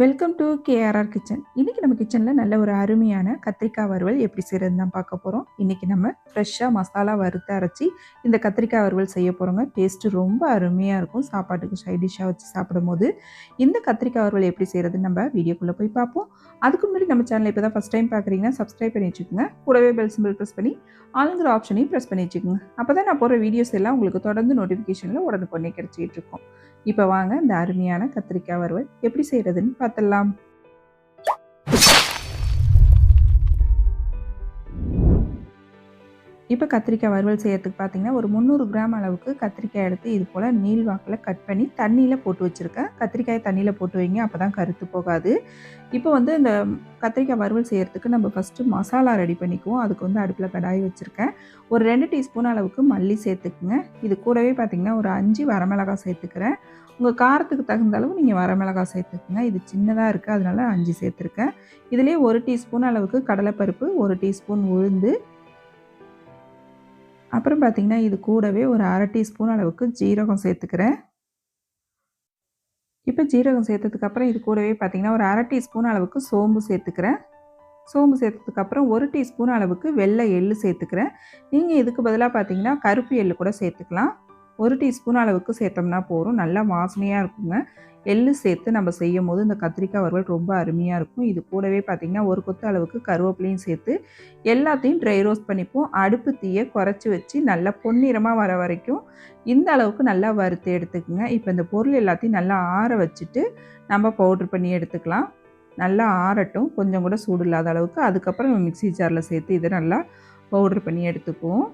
Welcome to KRR kitchen. இன்றைக்கி நம்ம கிச்சனில் நல்ல ஒரு அருமையான கத்திரிக்காய் வறுவல் எப்படி செய்கிறதுன்னு தான் பார்க்க போகிறோம். இன்றைக்கி நம்ம ஃப்ரெஷ்ஷாக மசாலா வறுத்து அரைச்சி இந்த கத்திரிக்காய் வறுவல் செய்ய போகிறோங்க. டேஸ்ட்டு ரொம்ப அருமையாக இருக்கும். சாப்பாட்டுக்கு சைட் டிஷ்ஷாக வச்சு சாப்பிடும்போது இந்த கத்திரிக்காய் வறுவல் எப்படி செய்கிறதுன்னு நம்ம வீடியோக்குள்ளே போய் பார்ப்போம். அதுக்கு முன்னாடி நம்ம சேனலை இப்போ தான் ஃபஸ்ட் டைம் பார்க்குறீங்கன்னா சப்ஸ்கிரைப் பண்ணி வச்சுக்கோங்க. கூடவே பெல் சிம்பிள் ப்ரெஸ் பண்ணி ஆளுங்கிற ஆப்ஷனையும் ப்ரெஸ் பண்ணி வச்சுக்கோங்க. அப்போ தான் நான் போகிற வீடியோஸ் எல்லாம் உங்களுக்கு தொடர்ந்து நோட்டிஃபிகேஷனில் உடனுக்குடனே கிடச்சிக்கிட்டு இருக்கும். இப்போ வாங்க இந்த அருமையான கத்திரிக்காய் வறுவல் எப்படி செய்கிறதுன்னு பார்த்துடலாம். இப்போ கத்திரிக்காய் வறுவல் செய்யறதுக்கு பார்த்தீங்கன்னா ஒரு 300 கிராம் அளவுக்கு கத்திரிக்காய் எடுத்து இது போல் நீள்வாக்கில் கட் பண்ணி தண்ணியில் போட்டு வச்சுருக்கேன். கத்திரிக்காயை தண்ணியில் போட்டு வைங்க, அப்போ தான் கருத்து போகாது. இப்போ இந்த கத்திரிக்காய் வறுவல் செய்கிறதுக்கு நம்ம ஃபஸ்ட்டு மசாலா ரெடி பண்ணிக்குவோம். அதுக்கு அடுப்பில் கடாய் வச்சுருக்கேன். ஒரு 2 டீஸ்பூன் அளவுக்கு மல்லி சேர்த்துக்குங்க. இது கூடவே பார்த்திங்கன்னா ஒரு 5 வரமிளகாய் சேர்த்துக்கிறேன். உங்கள் காரத்துக்கு தகுந்த அளவு நீங்கள் வரமிளகாய் சேர்த்துக்குங்க. இது சின்னதாக இருக்குது, அதனால 5 சேர்த்துருக்கேன். இதிலே 1 டீஸ்பூன் அளவுக்கு கடலைப்பருப்பு, 1 டீஸ்பூன் உளுந்து, அப்புறம் பார்த்திங்கன்னா இது கூடவே ஒரு 1/2 டீஸ்பூன் அளவுக்கு ஜீரகம் சேர்த்துக்கிறேன். இப்போ ஜீரகம் சேர்த்ததுக்கப்புறம் இது கூடவே பார்த்திங்கன்னா ஒரு 1/2 டீஸ்பூன் அளவுக்கு சோம்பு சேர்த்துக்கிறேன். சோம்பு சேர்த்ததுக்கப்புறம் 1 டீஸ்பூன் அளவுக்கு வெள்ளை எள்ளு சேர்த்துக்கிறேன். நீங்கள் இதுக்கு பதிலாக பார்த்திங்கன்னா கருப்பு எள்ளு கூட சேர்த்துக்கலாம். 1 டீஸ்பூன் அளவுக்கு சேர்த்தோம்னா போதும். நல்லா வாசனையாக இருக்குங்க. எள்ளு சேர்த்து நம்ம செய்யும் போது இந்த கத்திரிக்காய் வறுவல் ரொம்ப அருமையாக இருக்கும். இது கூடவே பார்த்திங்கன்னா ஒரு கொத்து அளவுக்கு கருவேப்பிலையும் சேர்த்து எல்லாத்தையும் ட்ரை ரோஸ்ட் பண்ணிப்போம். அடுப்பு தீயை குறைச்சி வச்சு நல்லா பொன்னிறமாக வர வரைக்கும் இந்த அளவுக்கு நல்லா வறுத்து எடுத்துக்குங்க. இப்போ இந்த பொருள் எல்லாத்தையும் நல்லா ஆற வச்சுட்டு நம்ம பவுட்ரு பண்ணி எடுத்துக்கலாம். நல்லா ஆறட்டும், கொஞ்சம் கூட சூடு இல்லாத அளவுக்கு. அதுக்கப்புறம் நம்ம மிக்ஸி ஜாரில் சேர்த்து இதை நல்லா பவுட்ரு பண்ணி எடுத்துக்குவோம்.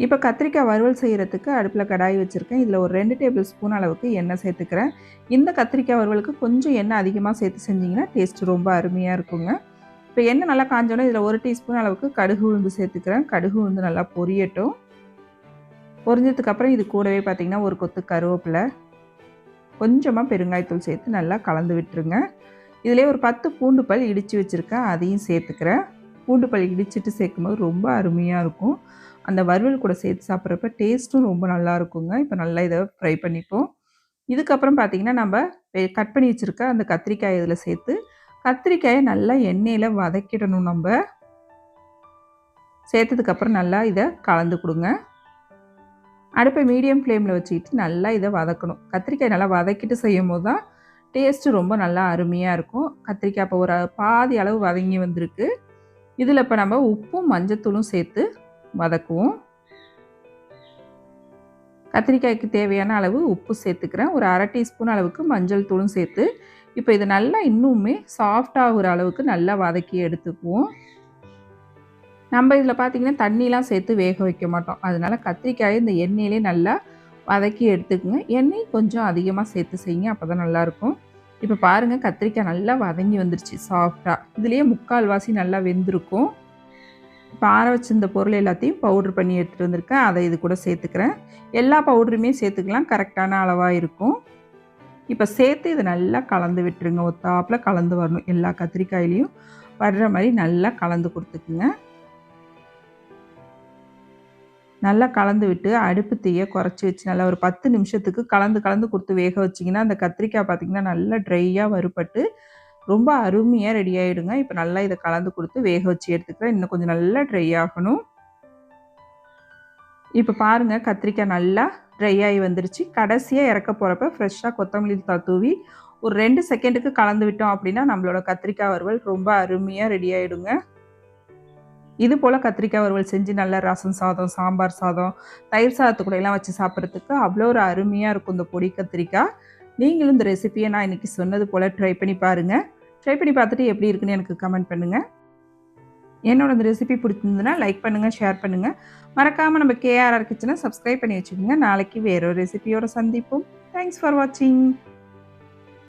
இப்போ கத்திரிக்காய் வறுவல் செய்கிறதுக்கு அடுப்பில் கடாய் வச்சுருக்கேன். இதில் ஒரு 2 டேபிள் ஸ்பூன் அளவுக்கு எண்ணெய் சேர்த்துக்கிறேன். இந்த கத்திரிக்காய் வறுவலுக்கு கொஞ்சம் எண்ணெய் அதிகமாக சேர்த்து செஞ்சிங்கன்னா டேஸ்ட்டு ரொம்ப அருமையாக இருக்குங்க. இப்போ எண்ணெய் நல்லா காஞ்சோன்னே இதில் 1 டீஸ்பூன் அளவுக்கு கடுகு உளுந்து சேர்த்துக்கிறேன். கடுகு உளுந்து நல்லா பொரியட்டும். பொரிஞ்சதுக்கப்புறம் இது கூடவே பார்த்திங்கன்னா ஒரு கொத்து கருவேப்பிலை, கொஞ்சமாக பெருங்காயத்தூள் சேர்த்து நல்லா கலந்து விட்டுருங்க. இதிலே ஒரு 10 பூண்டு பல் இடித்து வச்சுருக்கேன், அதையும் சேர்த்துக்கிறேன். பூண்டு பல் இடிச்சிட்டு சேர்க்கும்போது ரொம்ப அருமையாக இருக்கும். அந்த வறுவல் கூட சேர்த்து சாப்பிட்றப்ப டேஸ்ட்டும் ரொம்ப நல்லா இருக்குங்க. இப்போ நல்லா இதை ஃப்ரை பண்ணிப்போம். இதுக்கப்புறம் பார்த்திங்கன்னா நம்ம கட் பண்ணி வச்சுருக்க அந்த கத்திரிக்காய் இதில் சேர்த்து கத்திரிக்காயை நல்லா எண்ணெயில் வதக்கிடணும். நம்ம சேர்த்ததுக்கப்புறம் நல்லா இதை கலந்து கொடுங்க. அடுப்பை மீடியம் ஃப்ளேமில் வச்சுக்கிட்டு நல்லா இதை வதக்கணும். கத்திரிக்காய் நல்லா வதக்கிட்டு செய்யும் போது தான் டேஸ்ட்டு ரொம்ப நல்லா அருமையாக இருக்கும். கத்திரிக்காய் இப்போ ஒரு பாதி அளவு வதங்கி வந்திருக்கு. இதில் இப்போ நம்ம உப்பும் மஞ்சத்தூளும் சேர்த்து வதக்குவோம். கத்திரிக்காய்க்கு தேவையான அளவு உப்பு சேர்த்துக்கிறேன். ஒரு 1/2 டீஸ்பூன் அளவுக்கு மஞ்சள் தூளும் சேர்த்து இப்போ இது நல்லா இன்னுமே சாஃப்டாகிற அளவுக்கு நல்லா வதக்கி எடுத்துக்குவோம். நம்ம இதில் பார்த்திங்கன்னா தண்ணிலாம் சேர்த்து வேக வைக்க மாட்டோம். அதனால் கத்திரிக்காயை இந்த எண்ணெயிலே நல்லா வதக்கி எடுத்துக்குங்க. எண்ணெய் கொஞ்சம் அதிகமாக சேர்த்து செய்யுங்க, அப்போ தான் நல்லாயிருக்கும். இப்போ பாருங்கள், கத்திரிக்காய் நல்லா வதங்கி வந்துருச்சு சாஃப்டாக. இதுலேயே 3/4 வாசி நல்லா வெந்திருக்கும். இப்போ ஆற வச்சிருந்த பொருள் எல்லாத்தையும் பவுட்ரு பண்ணி எடுத்துகிட்டு வந்திருக்கேன், அதை இது கூட சேர்த்துக்கிறேன். எல்லா பவுட்ருமே சேர்த்துக்கலாம், கரெக்டான அளவாக இருக்கும். இப்போ சேர்த்து இதை நல்லா கலந்து விட்டுருங்க. ஒத்தாப்பில் கலந்து வரணும். எல்லா கத்திரிக்காயிலையும் வர்ற மாதிரி நல்லா கலந்து கொடுத்துக்குங்க. நல்லா கலந்து விட்டு அடுப்பு தீயை குறைச்சி வச்சு நல்லா ஒரு 10 நிமிஷத்துக்கு கலந்து கொடுத்து வேக வச்சிங்கன்னா அந்த கத்திரிக்காய் பார்த்திங்கன்னா நல்லா ட்ரையாக வறுபட்டு ரொம்ப அருமையாக ரெடி ஆகிடுங்க. இப்போ நல்லா இதை கலந்து கொடுத்து வேக வச்சு எடுத்துக்கிறேன். இன்னும் கொஞ்சம் நல்லா ட்ரை ஆகணும். இப்போ பாருங்கள், கத்திரிக்காய் நல்லா ட்ரை ஆகி வந்துருச்சு. கடைசியாக இறக்க போகிறப்ப ஃப்ரெஷ்ஷாக கொத்தமல்லி தூவி ஒரு 2 செகண்டுக்கு கலந்து விட்டோம் அப்படின்னா நம்மளோட கத்திரிக்காய் வறுவல் ரொம்ப அருமையாக ரெடி ஆகிடுங்க. இது போல் கத்திரிக்காய் வறுவல் செஞ்சு நல்லா ரசம் சாதம், சாம்பார் சாதம், தயிர் சாதத்துக்கூட எல்லாம் வச்சு சாப்பிட்றதுக்கு அவ்வளோ ஒரு அருமையாக இருக்கும் இந்த பொடி கத்திரிக்காய். நீங்களும் இந்த ரெசிபியை நான் இன்றைக்கி சொன்னது போல் ட்ரை பண்ணி பாருங்கள். ட்ரை பண்ணி பார்த்துட்டு எப்படி இருக்குன்னு எனக்கு கமெண்ட் பண்ணுங்கள். என்னோட இந்த ரெசிபி பிடிச்சிருந்ததுன்னா லைக் பண்ணுங்கள், ஷேர் பண்ணுங்கள். மறக்காமல் நம்ம கேஆர்ஆர் கிச்சனை சப்ஸ்கிரைப் பண்ணி வச்சுக்கோங்க. நாளைக்கு வேறொரு ரெசிபியோட சந்திப்போம். தேங்க்ஸ் ஃபார் வாட்சிங்.